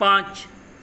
5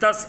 10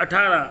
18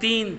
3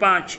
5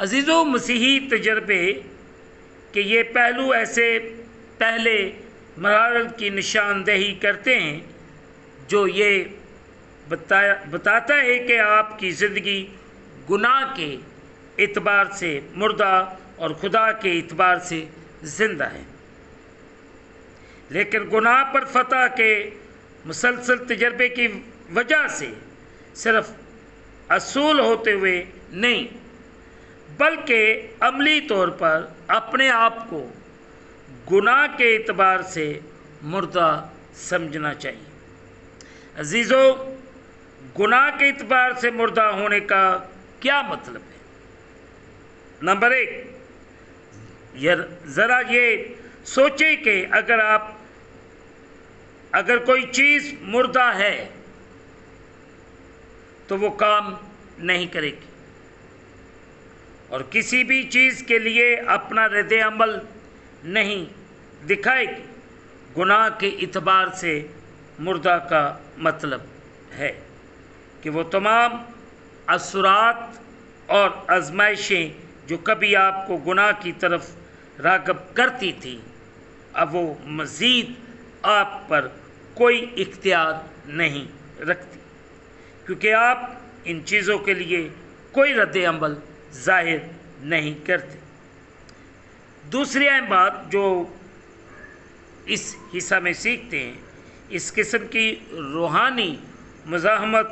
عزیزو، مسیحی تجربے کہ یہ پہلو ایسے پہلے مراحل کی نشاندہی کرتے ہیں جو یہ بتاتا ہے کہ آپ کی زندگی گناہ کے اعتبار سے مردہ اور خدا کے اعتبار سے زندہ ہے، لیکن گناہ پر فتح کے مسلسل تجربے کی وجہ سے صرف اصول ہوتے ہوئے نہیں، بلکہ عملی طور پر اپنے آپ کو گناہ کے اعتبار سے مردہ سمجھنا چاہیے۔ عزیزو، گناہ کے اعتبار سے مردہ ہونے کا کیا مطلب ہے؟ نمبر 1، ذرا یہ سوچیں کہ اگر کوئی چیز مردہ ہے تو وہ کام نہیں کرے گی، اور کسی بھی چیز کے لیے اپنا رد عمل نہیں دکھائے گی۔ گناہ کے اعتبار سے مردہ کا مطلب ہے کہ وہ تمام اثرات اور آزمائشیں جو کبھی آپ کو گناہ کی طرف راغب کرتی تھی، اب وہ مزید آپ پر کوئی اختیار نہیں رکھتی، کیونکہ آپ ان چیزوں کے لیے کوئی رد عمل ظاہر نہیں کرتے۔ دوسری اہم بات جو اس حصہ میں سیکھتے ہیں، اس قسم کی روحانی مزاحمت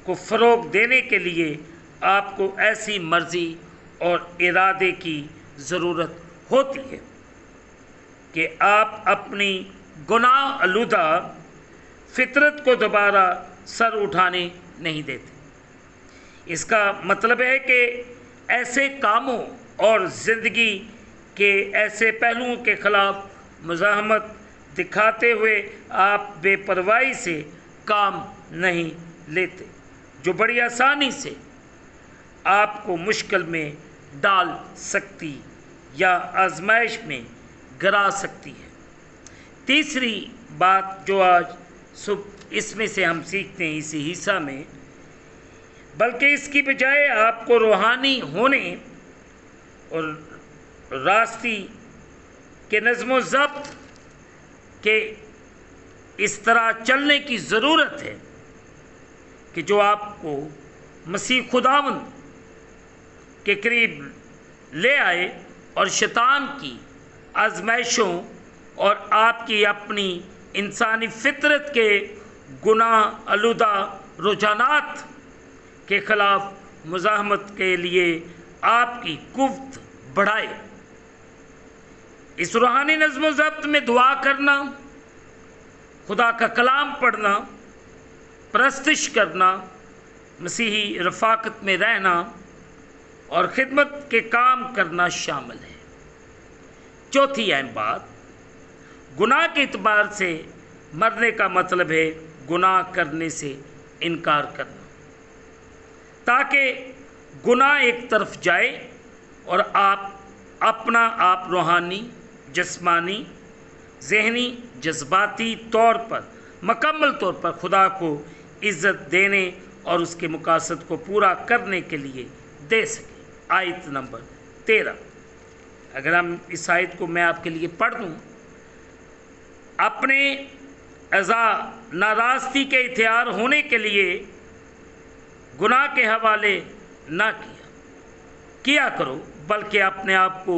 کو فروغ دینے کے لیے آپ کو ایسی مرضی اور ارادے کی ضرورت ہوتی ہے کہ آپ اپنی گناہ آلودہ فطرت کو دوبارہ سر اٹھانے نہیں دیتے۔ اس کا مطلب ہے کہ ایسے کاموں اور زندگی کے ایسے پہلوؤں کے خلاف مزاحمت دکھاتے ہوئے آپ بے پرواہی سے کام نہیں لیتے، جو بڑی آسانی سے آپ کو مشکل میں ڈال سکتی یا آزمائش میں گرا سکتی ہے۔ تیسری بات جو آج صبح اس میں سے ہم سیکھتے ہیں اسی حصہ میں، بلکہ اس کی بجائے آپ کو روحانی ہونے اور راستی کے نظم و ضبط کے اس طرح چلنے کی ضرورت ہے کہ جو آپ کو مسیح خداوند کے قریب لے آئے اور شیطان کی آزمائشوں اور آپ کی اپنی انسانی فطرت کے گناہ آلودہ رجحانات کے خلاف مزاحمت کے لیے آپ کی قوت بڑھائے۔ اس روحانی نظم و ضبط میں دعا کرنا، خدا کا کلام پڑھنا، پرستش کرنا، مسیحی رفاقت میں رہنا اور خدمت کے کام کرنا شامل ہے۔ چوتھی اہم بات، گناہ کے اعتبار سے مرنے کا مطلب ہے گناہ کرنے سے انکار کرنا، تاکہ گناہ ایک طرف جائے اور آپ اپنا آپ روحانی، جسمانی، ذہنی، جذباتی طور پر مکمل طور پر خدا کو عزت دینے اور اس کے مقاصد کو پورا کرنے کے لیے دے سکے۔ آیت نمبر 13، اگر ہم اس آیت کو میں آپ کے لیے پڑھ دوں، اپنے اعضاء ناراستی کے ہتھیار ہونے کے لیے گناہ کے حوالے نہ کیا کرو، بلکہ اپنے آپ کو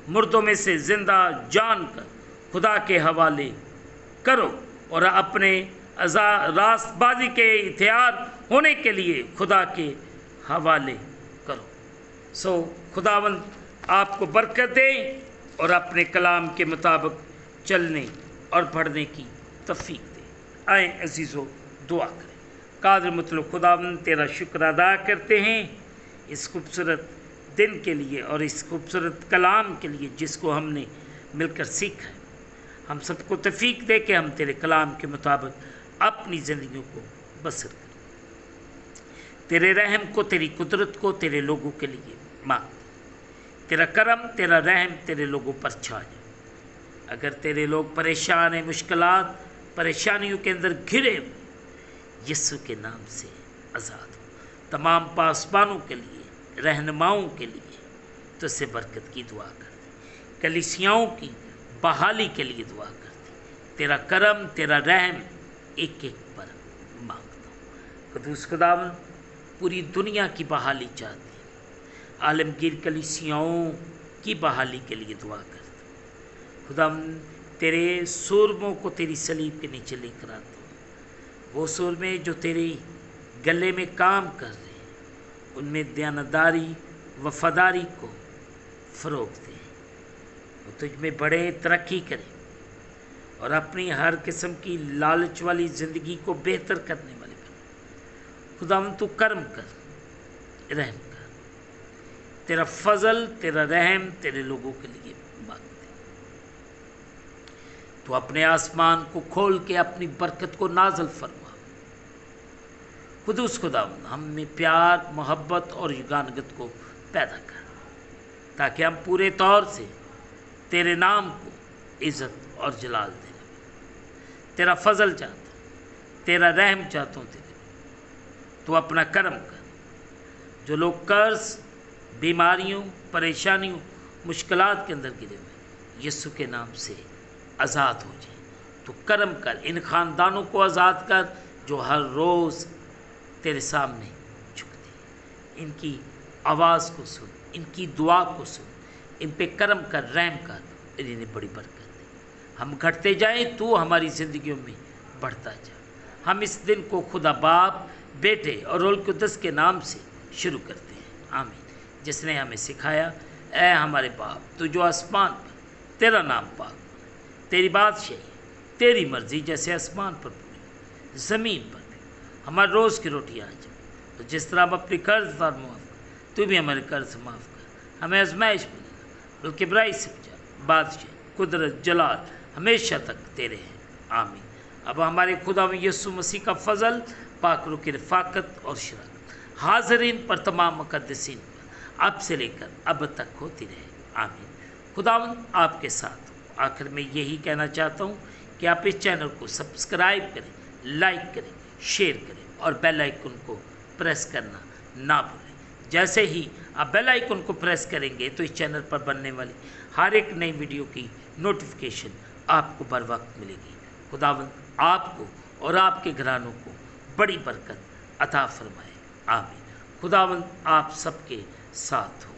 مردوں میں سے زندہ جان کر خدا کے حوالے کرو اور اپنے اعضاء راست بازی کے ہتھیار ہونے کے لیے خدا کے حوالے کرو۔ خداوند آپ کو برکت دے اور اپنے کلام کے مطابق چلنے اور پڑھنے کی توفیق دے۔ آئیں عزیزو دعا کریں۔ قادر مطلق خداوند، تیرا شکر ادا کرتے ہیں اس خوبصورت دن کے لیے اور اس خوبصورت کلام کے لیے جس کو ہم نے مل کر سیکھا ہے۔ ہم سب کو توفیق دے کہ ہم تیرے کلام کے مطابق اپنی زندگیوں کو بسر کریں۔ تیرے رحم کو، تیری قدرت کو تیرے لوگوں کے لیے مانگ، تیرا کرم، تیرا رحم تیرے لوگوں پر چھا جائے۔ اگر تیرے لوگ پریشان ہیں، مشکلات، پریشانیوں کے اندر گھرے ہوئے، یسوع کے نام سے آزاد ہو۔ تمام پاسبانوں کے لیے، رہنماؤں کے لیے تجھ سے برکت کی دعا کرتے ہیں، کلیسیاؤں کی بحالی کے لیے دعا کرتے ہیں، تیرا کرم تیرا رحم ایک ایک پر مانگتا ہوں۔ قدوس خداوند پوری دنیا کی بحالی چاہتی ہے، عالمگیر کلیسیاؤں کی بحالی کے لیے دعا کرتے ہیں۔ خداوند تیرے سرموں کو تیری صلیب کے نیچے لے کر آتا ہوں، وہ سرمے جو تیرے گلے میں کام کر رہے ہیں، ان میں دیانتداری وفاداری کو فروغ دے، وہ تجھ میں بڑے ترقی کرے اور اپنی ہر قسم کی لالچ والی زندگی کو بہتر کرنے والے بنے۔ خداوند تو کرم کر، رحم کر، تیرا فضل تیرا رحم تیرے لوگوں کے لیے مانگتے ہیں۔ تو اپنے آسمان کو کھول کے اپنی برکت کو نازل فرما۔ قدوس خداوند ہم میں پیار محبت اور یگانگت کو پیدا کر، تاکہ ہم پورے طور سے تیرے نام کو عزت اور جلال دیں۔ تیرا فضل چاہتا ہوں، تیرا رحم چاہتا ہوں، تیرے تو اپنا کرم کر۔ جو لوگ قرض بیماریوں پریشانیوں مشکلات کے اندر گرے ہوئے، یسوع کے نام سے آزاد ہو جائیں۔ تو کرم کر، ان خاندانوں کو آزاد کر جو ہر روز تیرے سامنے جھکتے ہیں۔ ان کی آواز کو سن، ان کی دعا کو سن، ان پہ کرم کر، رحم کر، انہیں بڑی برکت دے۔ ہم گھٹتے جائیں، تو ہماری زندگیوں میں بڑھتا جا۔ ہم اس دن کو خدا باپ بیٹے اور روح القدس کے نام سے شروع کرتے ہیں، آمین۔ جس نے ہمیں سکھایا، اے ہمارے باپ تو جو آسمان پر، تیرا نام پاک، تیری بادشاہی، تیری مرضی جیسے آسمان پر پوری زمین پر بھی ہمارے روز کی روٹی آج، تو جس طرح ہم اپنے قرض دار معاف کر، تو بھی ہمارے قرض معاف کر، ہمیں آزمائش میں نہ ڈال، بلکہ برائی سے بچا۔ بادشاہ قدرت جلال ہمیشہ تک تیرے ہیں، آمین۔ اب ہمارے خدا یسوع مسیح کا فضل، پاک روح کی رفاقت اور شراکت حاضرین پر تمام مقدسین پر اب سے لے کر اب تک ہوتی رہے، آمین۔ خداوند آپ کے ساتھ ہوں۔ آخر میں یہی کہنا چاہتا ہوں کہ آپ اس چینل کو سبسکرائب کریں، لائک کریں، شیئر کریں اور بیل آئیکن کو پریس کرنا نہ بھولیں۔ جیسے ہی آپ بیل آئیکن کو پریس کریں گے تو اس چینل پر بننے والی ہر ایک نئی ویڈیو کی نوٹیفیکیشن آپ کو بر وقت ملے گی۔ خداوند آپ کو اور آپ کے گھرانوں کو بڑی برکت عطا فرمائے، آمین۔ خداوند آپ سب کے ساتھ ہو۔